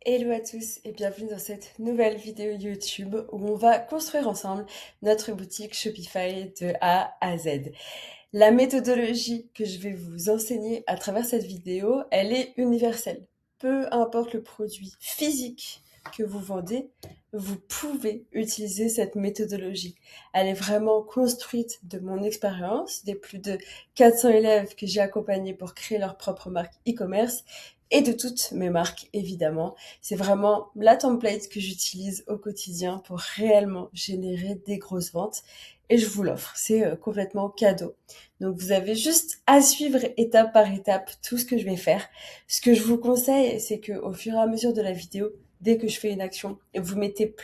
Hello à tous et bienvenue dans cette nouvelle vidéo YouTube où on va construire ensemble notre boutique Shopify de A à Z. La méthodologie que je vais vous enseigner à travers cette vidéo, elle est universelle. Peu importe le produit physique que vous vendez, vous pouvez utiliser cette méthodologie. Elle est vraiment construite de mon expérience, des plus de 400 élèves que j'ai accompagnés pour créer leur propre marque e-commerce et de toutes mes marques, évidemment. C'est vraiment la template que j'utilise au quotidien pour réellement générer des grosses ventes et je vous l'offre. C'est complètement cadeau. Donc vous avez juste à suivre étape par étape tout ce que je vais faire. Ce que je vous conseille, c'est que au fur et à mesure de la vidéo, dès que je fais une action et vous mettez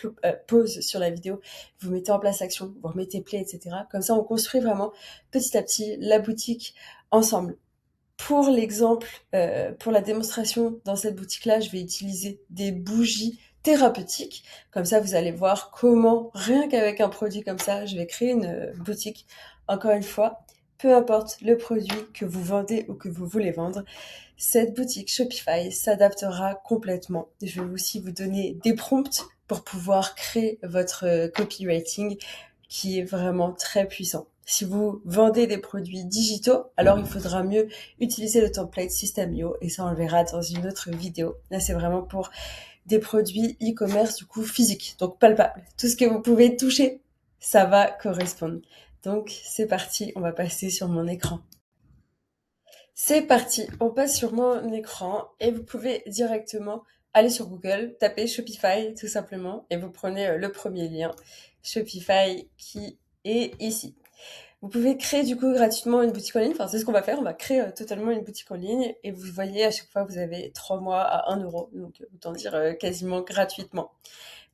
pause sur la vidéo, vous mettez en place l'action, vous remettez play, etc. Comme ça, on construit vraiment petit à petit la boutique ensemble. Pour l'exemple, pour la démonstration dans cette boutique-là, je vais utiliser des bougies thérapeutiques. Comme ça, vous allez voir comment, rien qu'avec un produit comme ça, je vais créer une boutique. Encore une fois, peu importe le produit que vous vendez ou que vous voulez vendre, cette boutique Shopify s'adaptera complètement. Je vais aussi vous donner des prompts pour pouvoir créer votre copywriting qui est vraiment très puissant. Si vous vendez des produits digitaux, alors il faudra mieux utiliser le template System.io et ça on le verra dans une autre vidéo. Là c'est vraiment pour des produits e-commerce du coup physiques, donc palpables. Tout ce que vous pouvez toucher, ça va correspondre. Donc c'est parti, on va passer sur mon écran. C'est parti, on passe sur mon écran et vous pouvez directement aller sur Google, taper Shopify tout simplement et vous prenez le premier lien, Shopify qui est ici. Vous pouvez créer du coup gratuitement une boutique en ligne, enfin c'est ce qu'on va faire, on va créer totalement une boutique en ligne et vous voyez à chaque fois vous avez 3 mois à 1 euro, donc autant dire quasiment gratuitement.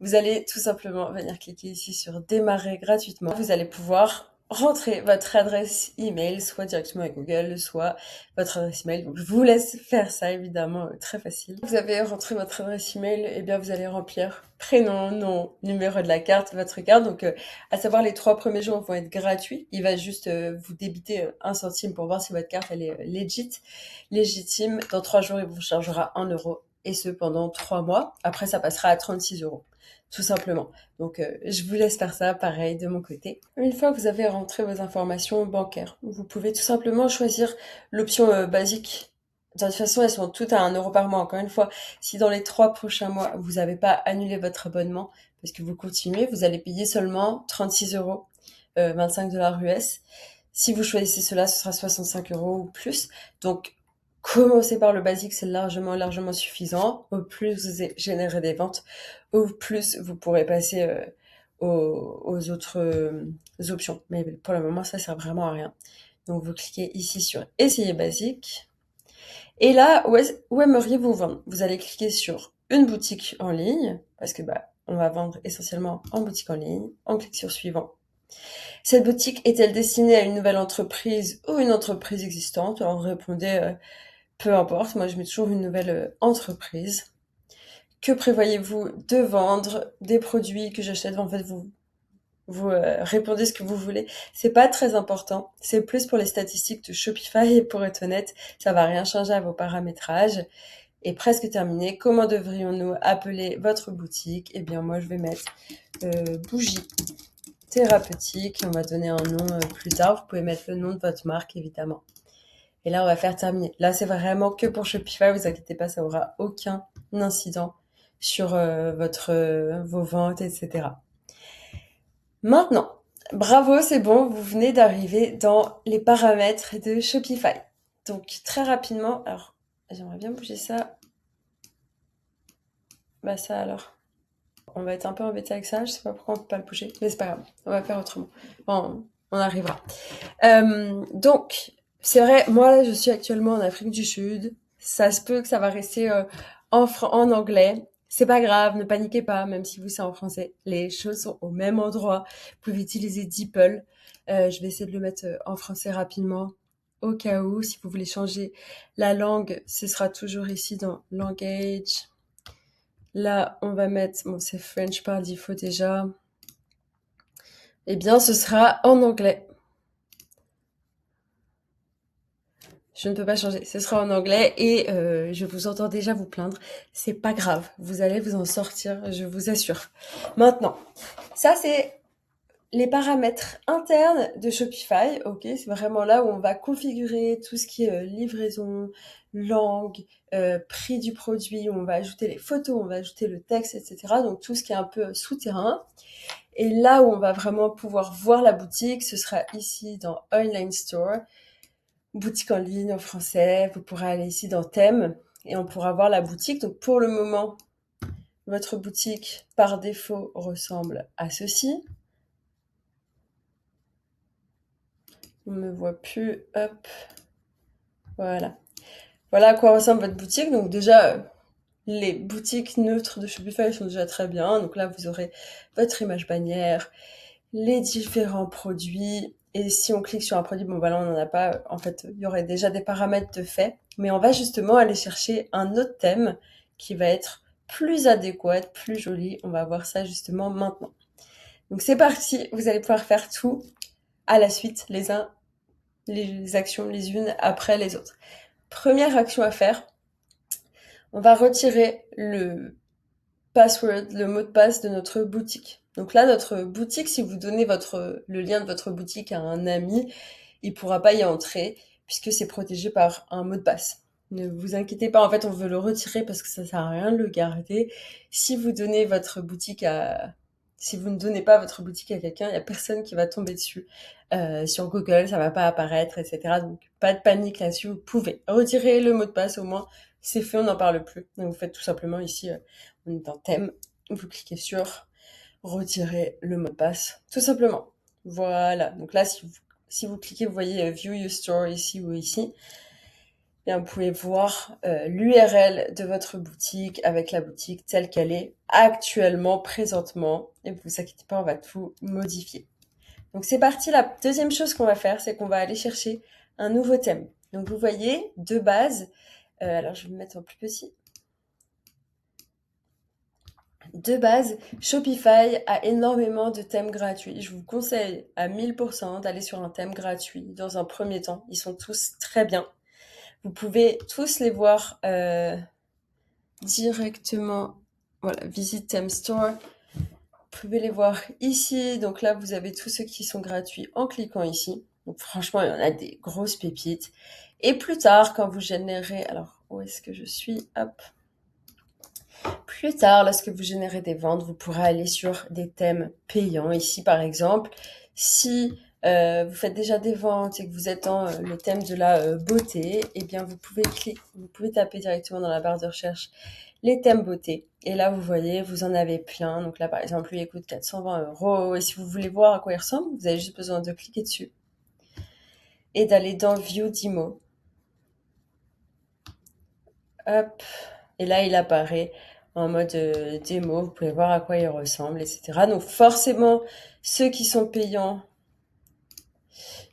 Vous allez tout simplement venir cliquer ici sur démarrer gratuitement. Vous allez pouvoir rentrer votre adresse email, soit directement avec Google, soit votre adresse email. Donc, je vous laisse faire ça, évidemment, très facile. Vous avez rentré votre adresse email, et bien, vous allez remplir prénom, nom, numéro de la carte, votre carte. Donc, à savoir, les 3 premiers jours vont être gratuits. Il va juste vous débiter 1 centime pour voir si votre carte, elle est légitime. Dans 3 jours, il vous chargera 1 euro. Et ce, pendant 3 mois. Après, ça passera à 36 euros. Tout simplement. Donc, je vous laisse faire ça, pareil, de mon côté. Une fois que vous avez rentré vos informations bancaires, vous pouvez tout simplement choisir l'option basique. De toute façon, elles sont toutes à 1 euro par mois. Encore une fois, si dans les 3 prochains mois, vous n'avez pas annulé votre abonnement, parce que vous continuez, vous allez payer seulement 36 euros, 25 dollars US. Si vous choisissez cela, ce sera 65 euros ou plus. Donc, commencez par le basique, c'est largement suffisant. Au plus vous générez des ventes, au plus vous pourrez passer aux autres options. Mais pour le moment, ça sert vraiment à rien. Donc vous cliquez ici sur Essayer basique. Et là, où aimeriez-vous vendre? Vous allez cliquer sur une boutique en ligne, parce que on va vendre essentiellement en boutique en ligne. On clique sur Suivant. Cette boutique est-elle destinée à une nouvelle entreprise ou une entreprise existante? Alors répondez peu importe, moi je mets toujours une nouvelle entreprise. Que prévoyez-vous de vendre? Des produits que j'achète? En fait, vous répondez ce que vous voulez. C'est pas très important. C'est plus pour les statistiques de Shopify et pour être honnête, ça va rien changer à vos paramétrages. Et presque terminé. Comment devrions-nous appeler votre boutique? Eh bien, moi, je vais mettre bougie thérapeutique. On va donner un nom plus tard. Vous pouvez mettre le nom de votre marque, évidemment. Et là, on va faire terminer. Là, c'est vraiment que pour Shopify. Vous inquiétez pas, ça aura aucun incident sur vos ventes, etc. Maintenant, bravo, c'est bon, vous venez d'arriver dans les paramètres de Shopify. Donc, très rapidement, alors, j'aimerais bien bouger ça. Ça alors. On va être un peu embêté avec ça, je sais pas pourquoi on peut pas le bouger, mais c'est pas grave, on va faire autrement. Bon, on arrivera. Donc, c'est vrai, moi là, je suis actuellement en Afrique du Sud. Ça se peut que ça va rester en anglais. C'est pas grave, ne paniquez pas, même si vous c'est en français. Les choses sont au même endroit. Vous pouvez utiliser DeepL. Je vais essayer de le mettre en français rapidement. Au cas où, si vous voulez changer la langue, ce sera toujours ici dans Language. Là, on va mettre, bon, c'est French par défaut déjà. Eh bien, ce sera en anglais. je ne peux pas changer. Ce sera en anglais et je vous entends déjà vous plaindre. C'est pas grave, vous allez vous en sortir, je vous assure. Maintenant, ça c'est les paramètres internes de Shopify, ok, c'est vraiment là où on va configurer tout ce qui est livraison, langue, prix du produit, où on va ajouter les photos, on va ajouter le texte, etc. Donc tout ce qui est un peu souterrain. Et là où on va vraiment pouvoir voir la boutique, ce sera ici dans Online Store, boutique en ligne en français. Vous pourrez aller ici dans thème et on pourra voir la boutique. Donc pour le moment, votre boutique par défaut ressemble à ceci. On me voit plus, hop, voilà. Voilà à quoi ressemble votre boutique. Donc déjà, les boutiques neutres de Shopify sont déjà très bien. Donc là, vous aurez votre image bannière, les différents produits. Et si on clique sur un produit, bon voilà, on n'en a pas. En fait, il y aurait déjà des paramètres de fait. Mais on va justement aller chercher un autre thème qui va être plus adéquat, plus joli. On va voir ça justement maintenant. Donc c'est parti, vous allez pouvoir faire tout à la suite, les actions les unes après les autres. Première action à faire, on va retirer le password, le mot de passe de notre boutique. Donc là, notre boutique, si vous donnez le lien de votre boutique à un ami, il pourra pas y entrer puisque c'est protégé par un mot de passe. Ne vous inquiétez pas, en fait, on veut le retirer parce que ça sert à rien de le garder. Si vous donnez votre boutique si vous ne donnez pas votre boutique à quelqu'un, il y a personne qui va tomber dessus. Sur Google, ça va pas apparaître, etc. Donc, pas de panique là-dessus. Vous pouvez retirer le mot de passe au moins. C'est fait, on n'en parle plus. Donc, vous faites tout simplement ici, on est dans thème. Vous cliquez sur retirer le mot de passe, tout simplement. Voilà. Donc là, si vous cliquez, vous voyez View Your Store ici ou ici. Bien, vous pouvez voir l'URL de votre boutique avec la boutique telle qu'elle est actuellement, présentement. Et vous inquiétez pas, on va tout modifier. Donc c'est parti, la deuxième chose qu'on va faire, c'est qu'on va aller chercher un nouveau thème. Donc vous voyez, de base, alors je vais me mettre en plus petit. De base, Shopify a énormément de thèmes gratuits. Je vous conseille à 1000% d'aller sur un thème gratuit dans un premier temps. Ils sont tous très bien. Vous pouvez tous les voir directement. Voilà, Visit Theme Store. Vous pouvez les voir ici. Donc là, vous avez tous ceux qui sont gratuits en cliquant ici. Donc franchement, il y en a des grosses pépites. Et plus tard, quand vous générez... Alors, où est-ce que je suis? Hop. Plus tard, lorsque vous générez des ventes, vous pourrez aller sur des thèmes payants. Ici, par exemple, si vous faites déjà des ventes et que vous êtes dans le thème de la beauté, eh bien, vous pouvez taper directement dans la barre de recherche les thèmes beauté. Et là, vous voyez, vous en avez plein. Donc là, par exemple, lui, il coûte 420 €. Et si vous voulez voir à quoi il ressemble, vous avez juste besoin de cliquer dessus et d'aller dans View Demo. Hop. Et là, il apparaît en mode démo. Vous pouvez voir à quoi il ressemble, etc. Donc forcément, ceux qui sont payants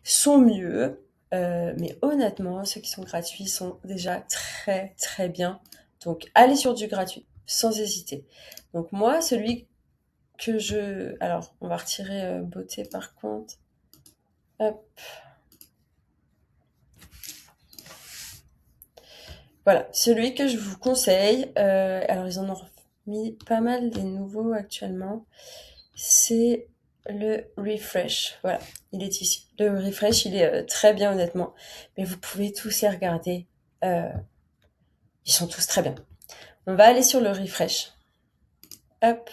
sont mieux. Mais honnêtement, ceux qui sont gratuits sont déjà très très bien. Donc allez sur du gratuit, sans hésiter. Donc moi, celui que je... Alors, on va retirer beauté par contre. Hop. Voilà, celui que je vous conseille, alors ils en ont mis pas mal des nouveaux actuellement, c'est le Refresh. Voilà, il est ici. Le Refresh, il est très bien honnêtement, mais vous pouvez tous les regarder. Ils sont tous très bien. On va aller sur le Refresh. Hop.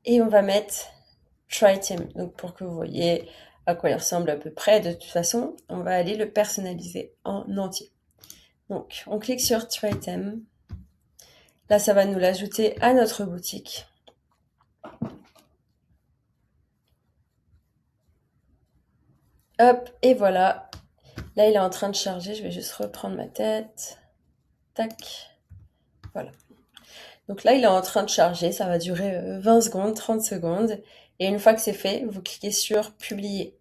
Et on va mettre Try Theme. Donc pour que vous voyez à quoi il ressemble à peu près. De toute façon, on va aller le personnaliser en entier. Donc, on clique sur Try Theme. Là, ça va nous l'ajouter à notre boutique. Hop, et voilà. Là, il est en train de charger. Je vais juste reprendre ma tête. Tac. Voilà. Donc là, il est en train de charger. Ça va durer 20 secondes, 30 secondes. Et une fois que c'est fait, vous cliquez sur Publier.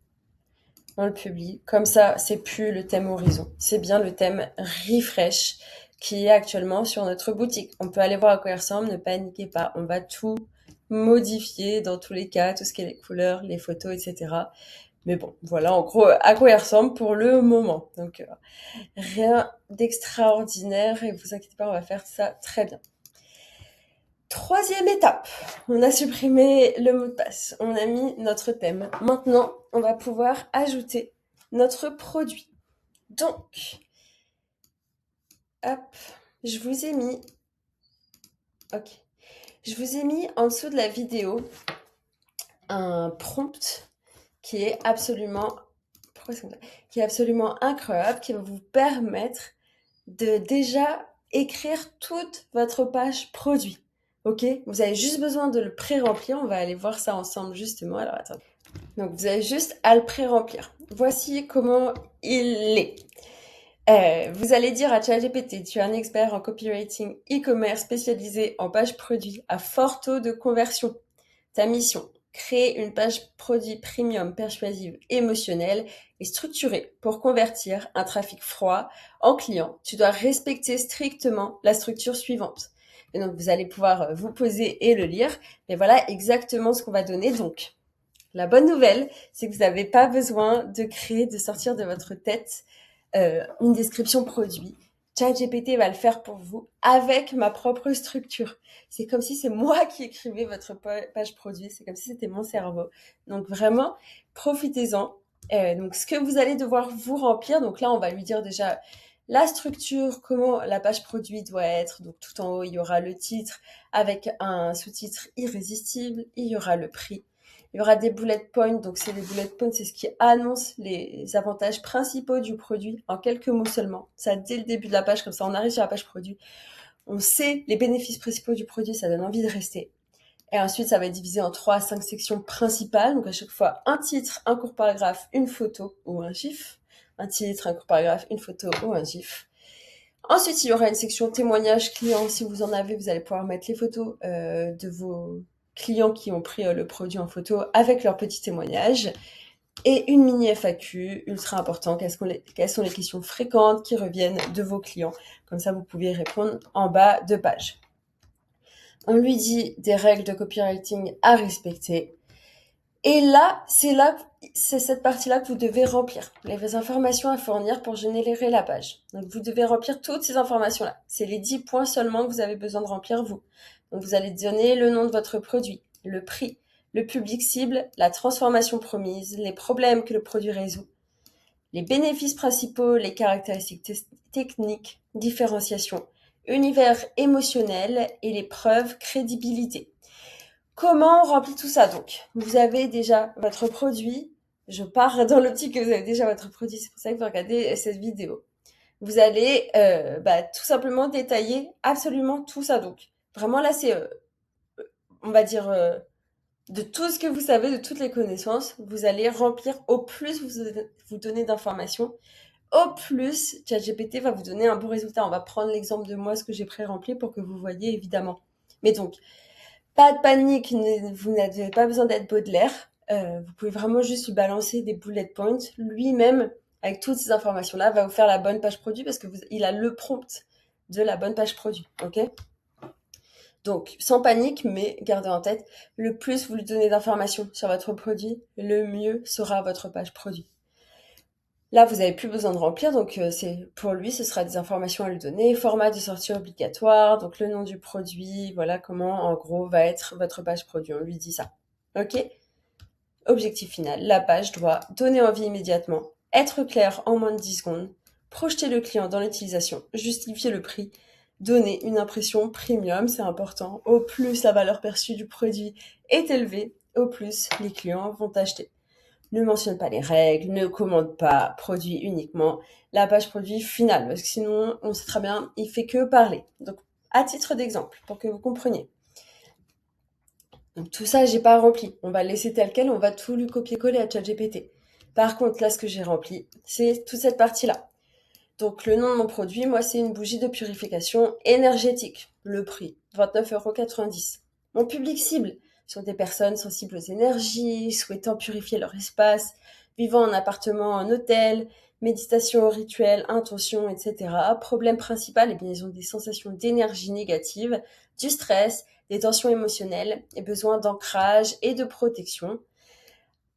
On le publie. Comme ça, c'est plus le thème horizon. C'est bien le thème Refresh qui est actuellement sur notre boutique. On peut aller voir à quoi il ressemble. Ne paniquez pas. On va tout modifier dans tous les cas, tout ce qui est les couleurs, les photos, etc. Mais bon, voilà en gros à quoi il ressemble pour le moment. Donc rien d'extraordinaire et vous inquiétez pas, on va faire ça très bien. Troisième étape, on a supprimé le mot de passe, on a mis notre thème. Maintenant, on va pouvoir ajouter notre produit. Donc, hop, je vous ai mis, ok, je vous ai mis en dessous de la vidéo un prompt qui est absolument, pourquoi c'est comme ça, qui est absolument incroyable, qui va vous permettre de déjà écrire toute votre page produit. Ok, vous avez juste besoin de le pré-remplir. On va aller voir ça ensemble justement. Alors attendez. Donc vous avez juste à le pré-remplir. Voici comment il est. Vous allez dire à ChatGPT, tu es un expert en copywriting e-commerce spécialisé en page produit à fort taux de conversion. Ta mission, créer une page produit premium, persuasive, émotionnelle et structurée pour convertir un trafic froid en client. Tu dois respecter strictement la structure suivante. Et donc, vous allez pouvoir vous poser et le lire. Mais voilà exactement ce qu'on va donner. Donc, la bonne nouvelle, c'est que vous n'avez pas besoin de créer, de sortir de votre tête une description produit. ChatGPT va le faire pour vous avec ma propre structure. C'est comme si c'est moi qui écrivais votre page produit. C'est comme si c'était mon cerveau. Donc vraiment, profitez-en. Donc ce que vous allez devoir vous remplir. Donc là, on va lui dire déjà la structure, comment la page produit doit être. Donc tout en haut, il y aura le titre avec un sous-titre irrésistible. Il y aura le prix. Il y aura des bullet points, donc c'est les bullet points, c'est ce qui annonce les avantages principaux du produit en quelques mots seulement. Ça dès le début de la page, comme ça on arrive sur la page produit, on sait les bénéfices principaux du produit, ça donne envie de rester. Et ensuite, ça va être divisé en 3 à 5 sections principales, donc à chaque fois un titre, un court paragraphe, une photo ou un gif. Un titre, un court paragraphe, une photo ou un gif. Ensuite, il y aura une section témoignages clients. Si vous en avez, vous allez pouvoir mettre les photos de vos clients qui ont pris le produit en photo avec leur petit témoignage. Et une mini FAQ, ultra important, quelles sont les questions fréquentes qui reviennent de vos clients. Comme ça, vous pouvez répondre en bas de page. On lui dit des règles de copywriting à respecter. Et là, c'est cette partie-là que vous devez remplir. Les informations à fournir pour générer la page. Donc, vous devez remplir toutes ces informations-là. C'est les 10 points seulement que vous avez besoin de remplir, vous. Donc, vous allez donner le nom de votre produit, le prix, le public cible, la transformation promise, les problèmes que le produit résout, les bénéfices principaux, les caractéristiques techniques, différenciation, univers émotionnel et les preuves crédibilité. Comment on remplit tout ça donc? Vous avez déjà votre produit. Je pars dans l'optique que vous avez déjà votre produit. C'est pour ça que vous regardez cette vidéo. Vous allez tout simplement détailler absolument tout ça. Donc vraiment là, c'est, on va dire, de tout ce que vous savez, de toutes les connaissances. Vous allez remplir au plus vous donnez d'informations. Au plus, ChatGPT va vous donner un bon résultat. On va prendre l'exemple de moi, ce que j'ai pré-rempli pour que vous voyez évidemment. Mais donc, pas de panique, vous n'avez pas besoin d'être Baudelaire. Vous pouvez vraiment juste lui balancer des bullet points. Lui-même, avec toutes ces informations-là, va vous faire la bonne page produit parce que il a le prompt de la bonne page produit. Ok? Donc, sans panique, mais gardez en tête, le plus vous lui donnez d'informations sur votre produit, le mieux sera votre page produit. Là, vous n'avez plus besoin de remplir, donc c'est pour lui, ce sera des informations à lui donner, format de sortie obligatoire, donc le nom du produit, voilà comment en gros va être votre page produit, on lui dit ça. Ok? Objectif final, la page doit donner envie immédiatement, être claire en moins de 10 secondes, projeter le client dans l'utilisation, justifier le prix, donner une impression premium, c'est important. Au plus la valeur perçue du produit est élevée, au plus les clients vont acheter. Ne mentionne pas les règles, ne commande pas, produit uniquement la page produit finale, parce que sinon, on sait très bien, il fait que parler. Donc, à titre d'exemple, pour que vous compreniez. Donc, tout ça, j'ai pas rempli. On va le laisser tel quel, on va tout lui copier-coller à ChatGPT. Par contre, là, ce que j'ai rempli, c'est toute cette partie-là. Donc, le nom de mon produit, moi, c'est une bougie de purification énergétique. Le prix, 29,90 €. Mon public cible sont des personnes sensibles aux énergies, souhaitant purifier leur espace, vivant en appartement, en hôtel, méditation, rituel, intention, etc. Problème principal, eh bien, ils ont des sensations d'énergie négative, du stress, des tensions émotionnelles et besoin d'ancrage et de protection.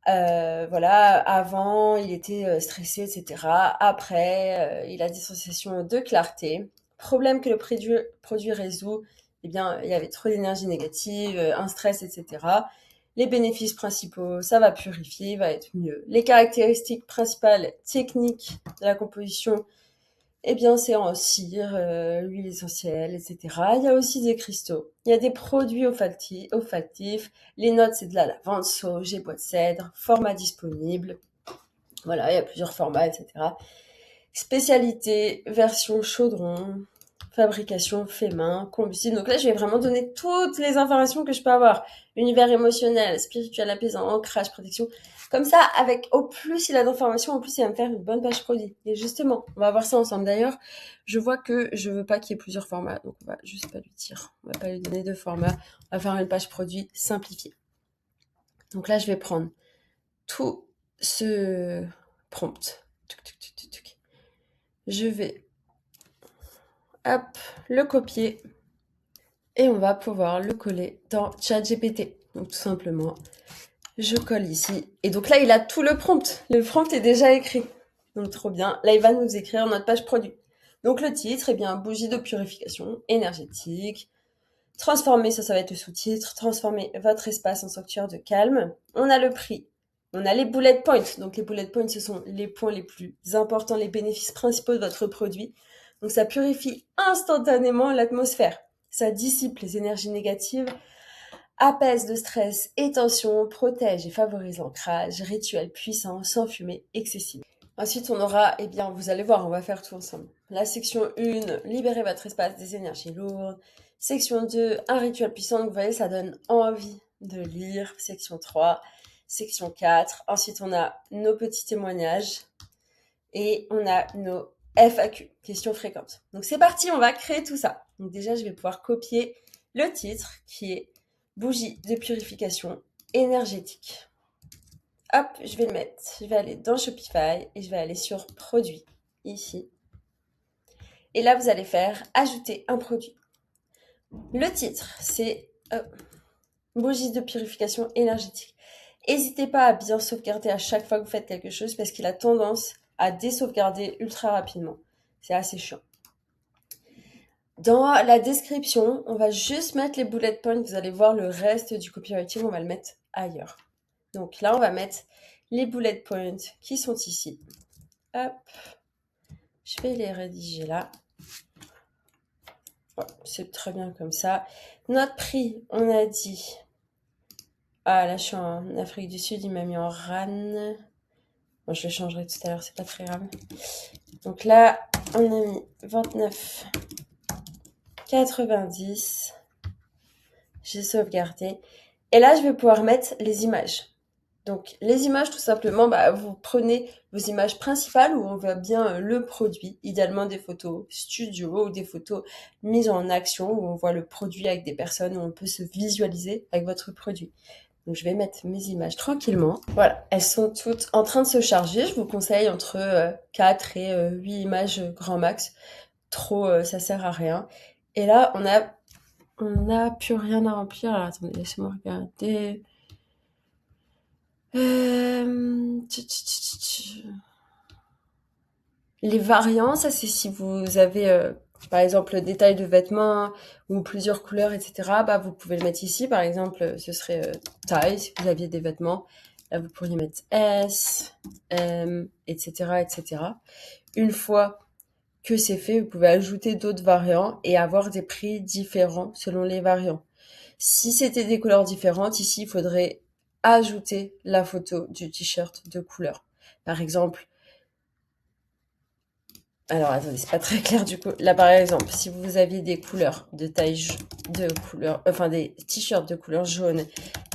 Voilà, avant, il était stressé, etc. Après, il a des sensations de clarté. Problème que le produit résout, eh bien, il y avait trop d'énergie négative, un stress, etc. Les bénéfices principaux, ça va purifier, va être mieux. Les caractéristiques principales techniques de la composition, eh bien, c'est en cire, huile essentielle, etc. Il y a aussi des cristaux. Il y a des produits olfactifs. Les notes, c'est de la lavande, sauge et bois de cèdre. Format disponible. Voilà, il y a plusieurs formats, etc. Spécialité, version chaudron, fabrication fait main, combustible. Donc là, je vais vraiment donner toutes les informations que je peux avoir. Univers émotionnel, spirituel, apaisant, ancrage, protection. Comme ça, avec au plus il a d'informations, au plus il va me faire une bonne page produit. Et justement, on va voir ça ensemble. D'ailleurs, je vois que je veux pas qu'il y ait plusieurs formats, donc on va juste pas lui dire. On va pas lui donner deux formats. On va faire une page produit simplifiée. Donc là, je vais prendre tout ce prompt. Je vais hop, le copier et on va pouvoir le coller dans ChatGPT. Donc tout simplement, je colle ici. Et donc là, il a tout le prompt. Le prompt est déjà écrit. Donc trop bien. Là, il va nous écrire notre page produit. Donc le titre, eh bien, bougie de purification énergétique. Transformer, ça va être le sous-titre. Transformer votre espace en sanctuaire de calme. On a le prix. On a les bullet points. Donc les bullet points, ce sont les points les plus importants, les bénéfices principaux de votre produit. Donc ça purifie instantanément l'atmosphère. Ça dissipe les énergies négatives, apaise le stress et tension, protège et favorise l'ancrage, rituel puissant, sans fumée excessive. Ensuite, on aura, eh bien, vous allez voir, on va faire tout ensemble. La section 1, libérez votre espace des énergies lourdes. Section 2, un rituel puissant. Donc, vous voyez, ça donne envie de lire. Section 3, section 4. Ensuite, on a nos petits témoignages et on a nos FAQ, questions fréquentes. Donc, c'est parti, on va créer tout ça. Donc, déjà, je vais pouvoir copier le titre qui est bougie de purification énergétique. Hop, je vais le mettre. Je vais aller dans Shopify et je vais aller sur produit, ici. Et là, vous allez faire ajouter un produit. Le titre, c'est bougie de purification énergétique. N'hésitez pas à bien sauvegarder à chaque fois que vous faites quelque chose parce qu'il a tendance à désauvegarder ultra rapidement. C'est assez chiant. Dans la description, on va juste mettre les bullet points. Vous allez voir le reste du copywriting, on va le mettre ailleurs. Donc là, on va mettre les bullet points qui sont ici. Hop, je vais les rédiger là. Bon, c'est très bien comme ça. Notre prix, on a dit... Ah, là, je suis en Afrique du Sud, il m'a mis en RAN. Bon, je le changerai tout à l'heure, c'est pas très grave. Donc là, on a mis 29,90. J'ai sauvegardé. Et là, je vais pouvoir mettre les images. Donc, les images, tout simplement, vous prenez vos images principales où on voit bien le produit, idéalement des photos studio ou des photos mises en action où on voit le produit avec des personnes, où on peut se visualiser avec votre produit. Donc, je vais mettre mes images tranquillement. Voilà, elles sont toutes en train de se charger. Je vous conseille entre 4 et 8 images grand max. Trop, ça sert à rien. Et là, on n'a plus rien à remplir. Alors, attendez, laissez-moi regarder. Les variants, ça c'est si vous avez par exemple le détail de vêtements ou plusieurs couleurs, etc. Vous pouvez le mettre ici. Par exemple, ce serait taille, si vous aviez des vêtements. Là, vous pourriez mettre S, M, etc., etc. Une fois que c'est fait, vous pouvez ajouter d'autres variants et avoir des prix différents selon les variants. Si c'était des couleurs différentes, ici, il faudrait ajouter la photo du t-shirt de couleur. Par exemple, alors attendez, c'est pas très clair du coup. Là, par exemple, si vous aviez des couleurs de taille de couleur, enfin des t-shirts de couleur jaune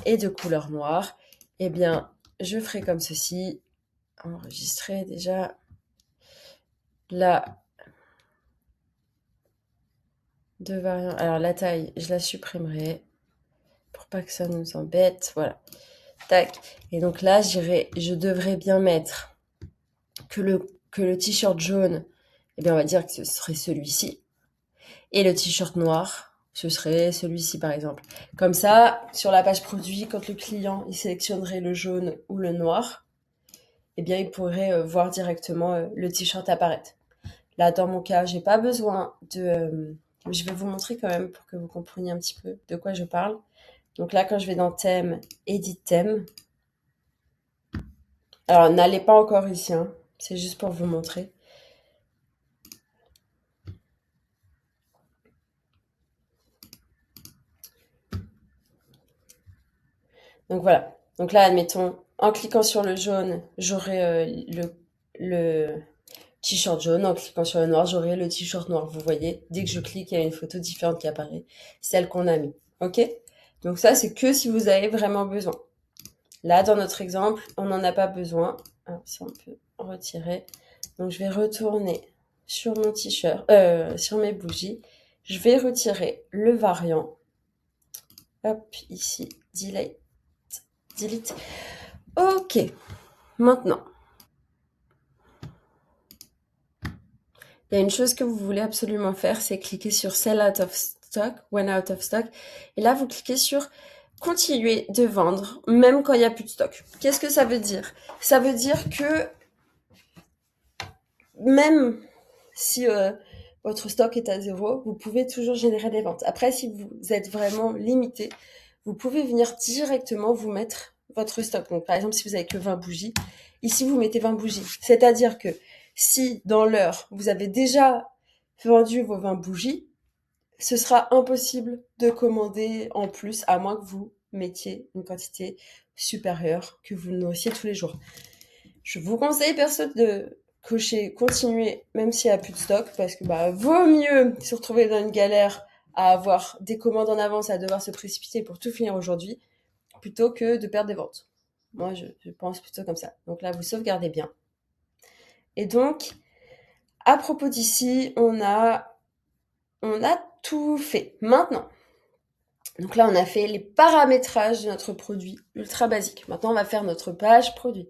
et de couleur noire, eh bien, je ferai comme ceci. Enregistrer déjà la deux variants. Alors la taille, je la supprimerai pour pas que ça nous embête. Voilà. Tac. Et donc là, je devrais bien mettre que le t-shirt jaune, eh bien, on va dire que ce serait celui-ci. Et le t-shirt noir, Ce serait celui-ci par exemple. Comme ça, sur la page produit, quand le client il sélectionnerait le jaune ou le noir, eh bien il pourrait voir directement le t-shirt apparaître. Là, dans mon cas, j'ai pas besoin de... je vais vous montrer quand même pour que vous compreniez un petit peu de quoi je parle. Donc là, quand je vais dans thème, edit thème. Alors, n'allez pas encore ici, hein. C'est juste pour vous montrer. Donc voilà. Donc là, admettons, en cliquant sur le jaune, j'aurai le t-shirt jaune. En cliquant sur le noir, j'aurai le t-shirt noir. Vous voyez, dès que je clique, il y a une photo différente qui apparaît, celle qu'on a mis. Ok? Donc ça, c'est que si vous avez vraiment besoin. Là, dans notre exemple, on n'en a pas besoin. Alors, si on peut retirer. Donc, je vais retourner sur mon t-shirt, sur mes bougies. Je vais retirer le variant. Hop, ici, delete. Delete. Ok, maintenant, il y a une chose que vous voulez absolument faire, c'est cliquer sur Sell out of stock, When out of stock. Et là, vous cliquez sur Continuer de vendre, même quand il n'y a plus de stock. Qu'est-ce que ça veut dire? Ça veut dire que même si votre stock est à 0, vous pouvez toujours générer des ventes. Après, si vous êtes vraiment limité, vous pouvez venir directement vous mettre votre stock. Donc, par exemple, si vous avez que 20 bougies, ici, vous mettez 20 bougies. C'est-à-dire que si dans l'heure, vous avez déjà vendu vos 20 bougies, ce sera impossible de commander en plus, à moins que vous mettiez une quantité supérieure que vous nourrissiez tous les jours. Je vous conseille perso de cocher continuer même s'il n'y a plus de stock parce que vaut mieux se retrouver dans une galère à avoir des commandes en avance et à devoir se précipiter pour tout finir aujourd'hui plutôt que de perdre des ventes. Moi, je pense plutôt comme ça. Donc là, vous sauvegardez bien. Et donc, à propos d'ici, on a tout fait. Maintenant, donc là, on a fait les paramétrages de notre produit ultra basique. Maintenant, on va faire notre page produit.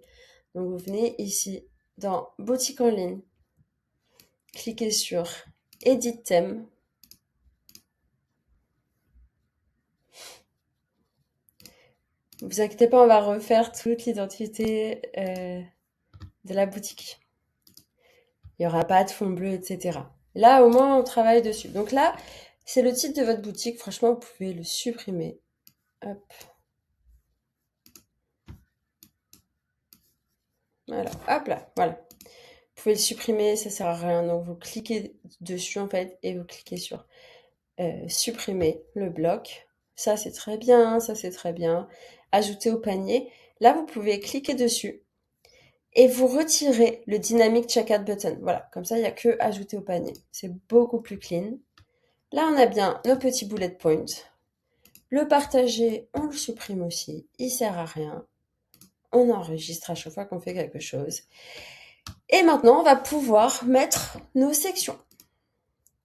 Donc, vous venez ici dans boutique en ligne, cliquez sur Edit thème. Ne vous inquiétez pas, on va refaire toute l'identité de la boutique. Il n'y aura pas de fond bleu, etc. Là, au moins, on travaille dessus. Donc là, c'est le titre de votre boutique. Franchement, vous pouvez le supprimer. Hop. Voilà, hop là, voilà. Vous pouvez le supprimer, ça sert à rien. Donc, vous cliquez dessus, en fait, et vous cliquez sur supprimer le bloc. Ça, c'est très bien, ça, c'est très bien. Ajouter au panier. Là, vous pouvez cliquer dessus et vous retirez le Dynamic Checkout Button. Voilà, comme ça, il n'y a que ajouter au panier. C'est beaucoup plus clean. Là, on a bien nos petits bullet points. Le partager, on le supprime aussi. Il sert à rien. On enregistre à chaque fois qu'on fait quelque chose. Et maintenant, on va pouvoir mettre nos sections.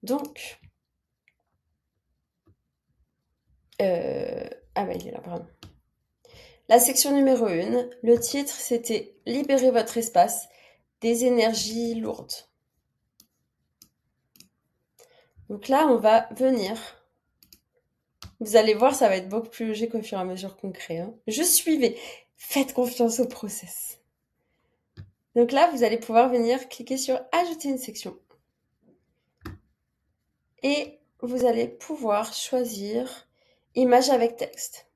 Donc, ah bah il est là, pardon. La section numéro 1, le titre, c'était « Libérez votre espace des énergies lourdes ». Donc là, on va venir. Vous allez voir, ça va être beaucoup plus logique au fur et à mesure qu'on crée. Hein. Juste suivez. Faites confiance au process. Donc là, vous allez pouvoir venir cliquer sur « Ajouter une section ». Et vous allez pouvoir choisir « Image avec texte ».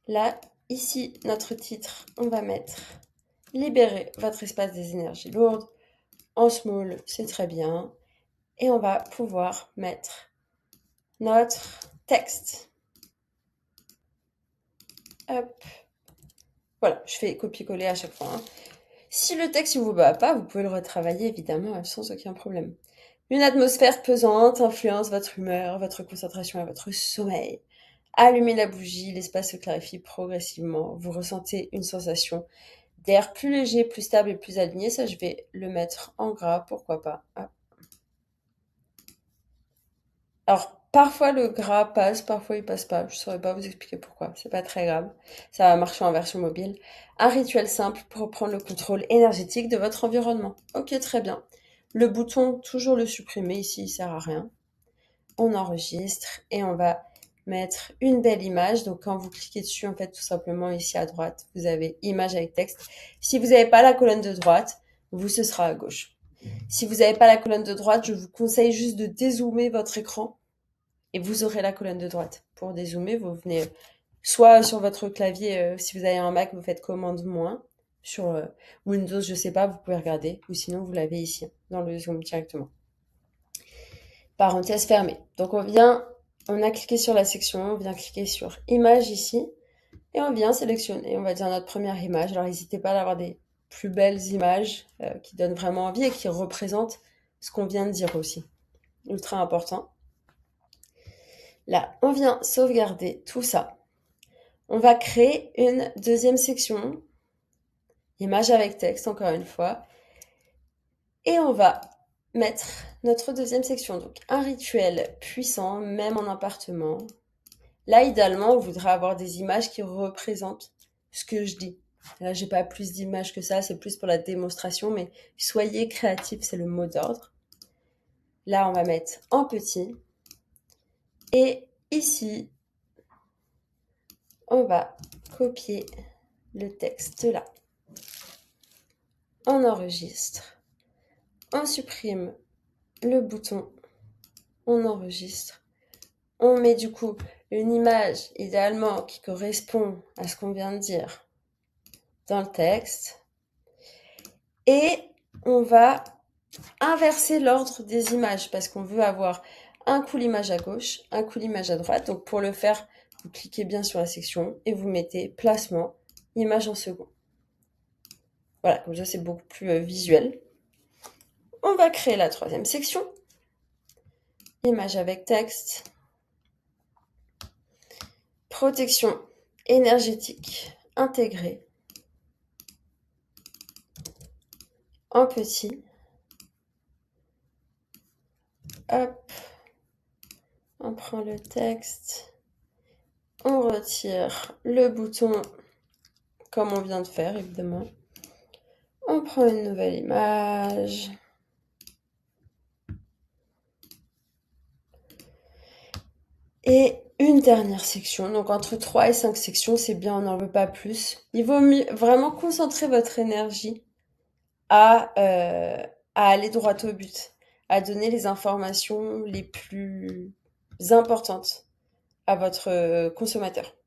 Là, ici, notre titre, on va mettre « Libérez votre espace des énergies lourdes ». En small, c'est très bien. Et on va pouvoir mettre notre texte. Hop. Voilà, je fais copier-coller à chaque fois. Hein. Si le texte ne vous va pas, vous pouvez le retravailler évidemment sans aucun problème. Une atmosphère pesante influence votre humeur, votre concentration et votre sommeil. Allumez la bougie, l'espace se clarifie progressivement. Vous ressentez une sensation d'air plus léger, plus stable et plus aligné. Ça, je vais le mettre en gras, pourquoi pas. Hop. Alors, parfois le gras passe, parfois il passe pas. Je saurais pas vous expliquer pourquoi. C'est pas très grave. Ça va marcher en version mobile. Un rituel simple pour reprendre le contrôle énergétique de votre environnement. Ok, très bien. Le bouton, toujours le supprimer ici, il sert à rien. on enregistre et on va mettre une belle image. Donc quand vous cliquez dessus, en fait, tout simplement ici à droite, vous avez image avec texte. Si vous n'avez pas la colonne de droite, vous, ce sera à gauche. Si vous n'avez pas la colonne de droite, je vous conseille juste de dézoomer votre écran et vous aurez la colonne de droite. Pour dézoomer, vous venez soit sur votre clavier, si vous avez un Mac, vous faites commande moins. Sur Windows, je sais pas, vous pouvez regarder. Ou sinon, vous l'avez ici, dans le zoom directement. Parenthèse fermée. Donc on a cliqué sur la section, on vient cliquer sur image ici. Et on vient sélectionner, on va dire, notre première image. Alors n'hésitez pas à avoir des plus belles images qui donnent vraiment envie et qui représentent ce qu'on vient de dire aussi. Ultra important. Là, on vient sauvegarder tout ça. On va créer une deuxième section, image avec texte encore une fois, et on va mettre notre deuxième section, donc un rituel puissant, même en appartement. Là, idéalement, on voudrait avoir des images qui représentent ce que je dis. Là, j'ai pas plus d'images que ça, c'est plus pour la démonstration, mais soyez créatifs, c'est le mot d'ordre. Là, on va mettre en petit. Et ici, on va copier le texte là. On enregistre. On supprime le bouton. On enregistre. On met du coup une image, idéalement, qui correspond à ce qu'on vient de dire dans le texte. Et on va inverser l'ordre des images parce qu'on veut avoir un coup l'image à gauche, un coup l'image à droite. Donc pour le faire, vous cliquez bien sur la section et vous mettez placement, image en second. Voilà, comme ça c'est beaucoup plus visuel. On va créer la troisième section. Image avec texte. Protection énergétique intégrée. En petit. Hop. On prend le texte. On retire le bouton comme on vient de faire, évidemment. On prend une nouvelle image. Et une dernière section. Donc entre 3 et 5 sections, c'est bien, on n'en veut pas plus. Il vaut mieux vraiment concentrer votre énergie à aller droit au but, à donner les informations les plus importantes à votre consommateur.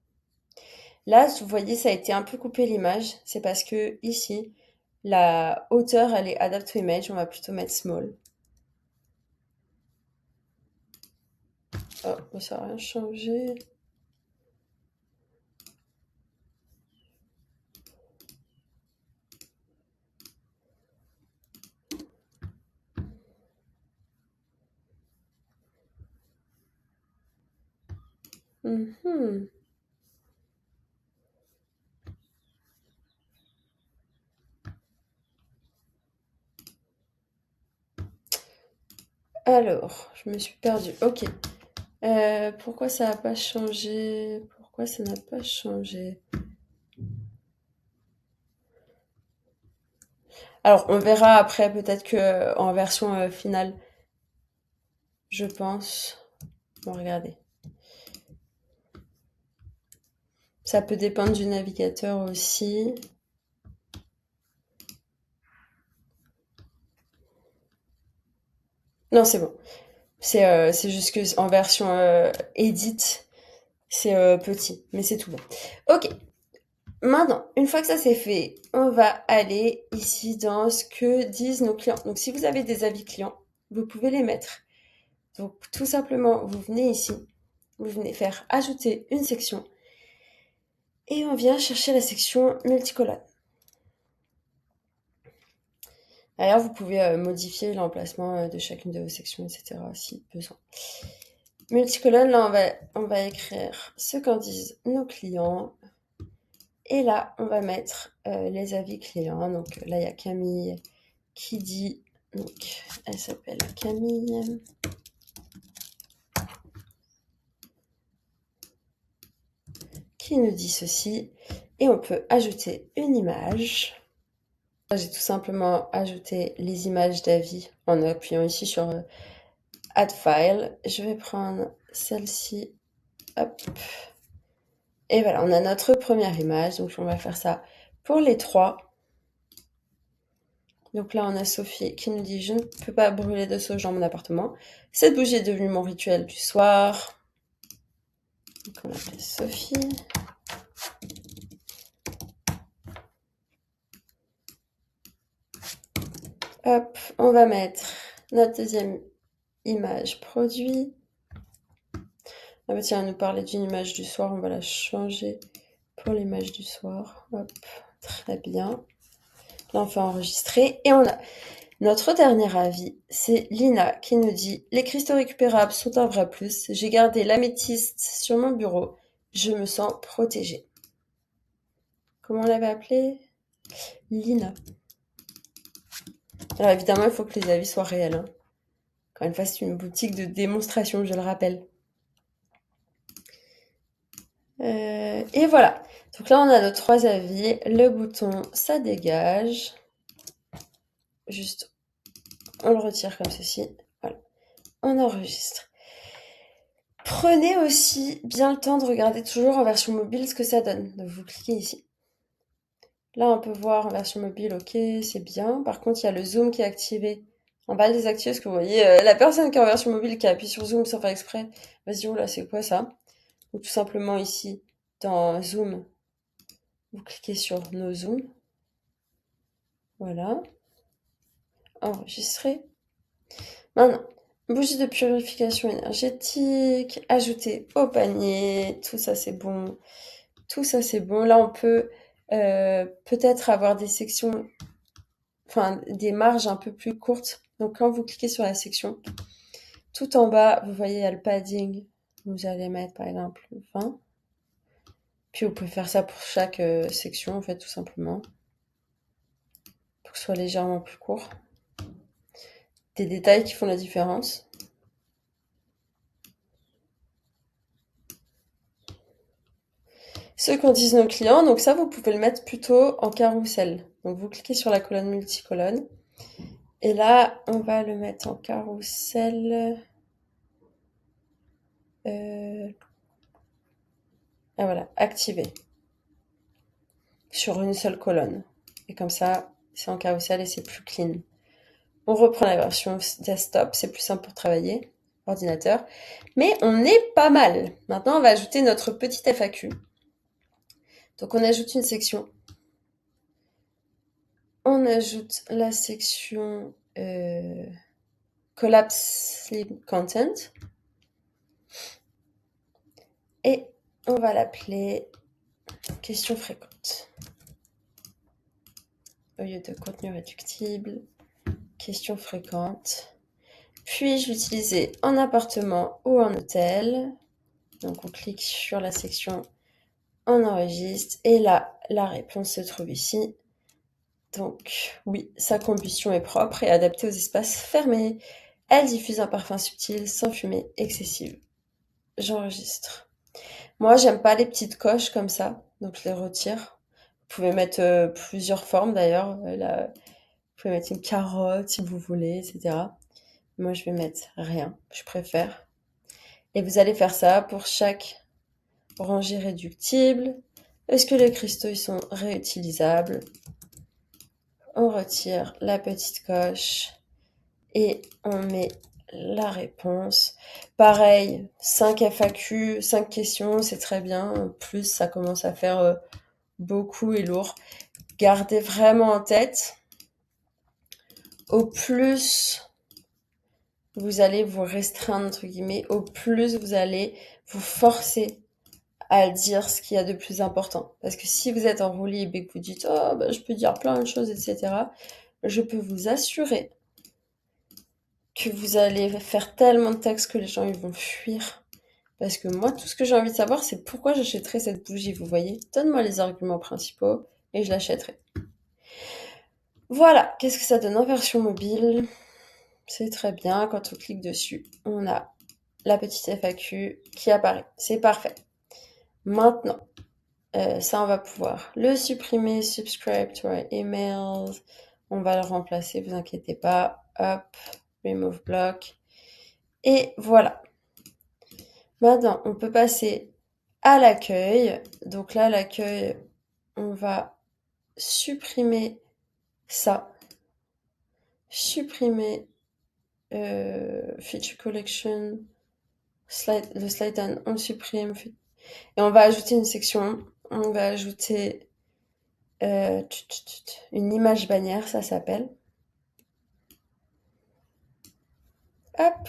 Là, vous voyez, ça a été un peu coupé l'image. C'est parce que ici, la hauteur, elle est adapt to image. On va plutôt mettre small. Oh, ça n'a rien changé. Alors, je me suis perdue. Ok. Pourquoi ça n'a pas changé? Pourquoi ça n'a pas changé? Alors, on verra après, peut-être que en version finale, je pense. Bon, regardez. Ça peut dépendre du navigateur aussi. Non, c'est bon. C'est juste que en version edit, c'est petit, mais c'est tout bon. Ok. Maintenant, une fois que ça c'est fait, on va aller ici dans ce que disent nos clients. Donc, si vous avez des avis clients, vous pouvez les mettre. Donc, tout simplement, vous venez ici, vous venez faire ajouter une section et on vient chercher la section multicolonne. D'ailleurs, vous pouvez modifier l'emplacement de chacune de vos sections, etc. si besoin. Multicolonne, là, on va écrire ce qu'en disent nos clients. Et là, on va mettre les avis clients. Donc là, il y a Camille qui dit, donc elle s'appelle Camille. Qui nous dit ceci. Et on peut ajouter une image. J'ai tout simplement ajouté les images d'avis en appuyant ici sur Add File. Je vais prendre celle-ci. Hop. Et voilà, on a notre première image. Donc, on va faire ça pour les 3. Donc là, on a Sophie qui nous dit « Je ne peux pas brûler de sauge dans mon appartement. Cette bougie est devenue mon rituel du soir. » Donc on appelle Sophie. Hop, on va mettre notre deuxième image produit. Ah bah tiens, elle nous parlait d'une image du soir, on va la changer pour l'image du soir. Hop, très bien. Là, on fait enregistrer et on a notre dernier avis, c'est Lina qui nous dit « Les cristaux récupérables sont un vrai plus. J'ai gardé l'améthyste sur mon bureau. Je me sens protégée. » Comment on l'avait appelée? Lina. Alors évidemment, il faut que les avis soient réels. Hein. Encore une fois, c'est une boutique de démonstration, je le rappelle. Et voilà. Donc là, on a nos 3 avis. Le bouton, ça dégage. Juste, on le retire comme ceci. Voilà. On enregistre. Prenez aussi bien le temps de regarder toujours en version mobile ce que ça donne. Donc vous cliquez ici. Là, on peut voir en version mobile, ok, c'est bien. Par contre, il y a le zoom qui est activé. On va le désactiver parce que vous voyez, la personne qui est en version mobile qui appuie sur zoom sans faire exprès, va se dire, oula, c'est quoi ça? Donc tout simplement ici, dans zoom, vous cliquez sur no zoom. Voilà. Enregistrer. Maintenant, bougie de purification énergétique, ajouter au panier, tout ça c'est bon. Tout ça c'est bon. Là, on peut peut-être avoir des sections, enfin des marges un peu plus courtes. Donc quand vous cliquez sur la section, tout en bas, vous voyez, il y a le padding. Vous allez mettre par exemple 20. Puis vous pouvez faire ça pour chaque section, en fait, tout simplement. Pour que ce soit légèrement plus court. Des détails qui font la différence. Ce qu'en disent nos clients, donc ça, vous pouvez le mettre plutôt en carrousel. Donc vous cliquez sur la colonne multicolonne. Et là, on va le mettre en carrousel. Ah voilà, activé. Sur une seule colonne. Et comme ça, c'est en carrousel et c'est plus clean. On reprend la version desktop, c'est plus simple pour travailler, ordinateur. Mais on est pas mal. Maintenant, on va ajouter notre petite FAQ. Donc, on ajoute une section. On ajoute la section Collapse Sleep Content. Et on va l'appeler questions fréquentes. Au lieu de contenu réductible, questions fréquentes. Puis-je l'utiliser en appartement ou en hôtel? Donc, on clique sur la section on enregistre et là, la réponse se trouve ici. Donc, oui, sa combustion est propre et adaptée aux espaces fermés. Elle diffuse un parfum subtil sans fumée excessive. J'enregistre. Moi, j'aime pas les petites coches comme ça, donc je les retire. Vous pouvez mettre plusieurs formes d'ailleurs. Là, vous pouvez mettre une carotte si vous voulez, etc. Moi, je vais mettre rien, je préfère. Et vous allez faire ça pour chaque rangée réductible. Est-ce que les cristaux ils sont réutilisables? On retire la petite coche et on met la réponse. Pareil, 5 FAQ, 5 questions, c'est très bien. Plus, ça commence à faire beaucoup et lourd. Gardez vraiment en tête, au plus vous allez vous restreindre, entre guillemets, au plus vous allez vous forcer à dire ce qu'il y a de plus important. Parce que si vous êtes en roue libre et que vous dites « Oh, bah, je peux dire plein de choses, etc. », je peux vous assurer que vous allez faire tellement de textes que les gens ils vont fuir. Parce que moi, tout ce que j'ai envie de savoir, c'est pourquoi j'achèterais cette bougie, vous voyez. Donne-moi les arguments principaux et je l'achèterai. Voilà, qu'est-ce que ça donne en version mobile? C'est très bien, quand on clique dessus, on a la petite FAQ qui apparaît. C'est parfait. Maintenant, ça, on va pouvoir le supprimer, subscribe to our emails. On va le remplacer, vous inquiétez pas. Hop, remove block. Et voilà. Maintenant, on peut passer à l'accueil. Donc là, l'accueil, on va supprimer ça. Supprimer feature collection, le slide down, on le supprime. Et on va ajouter une section. On va ajouter une image bannière, ça s'appelle. Hop.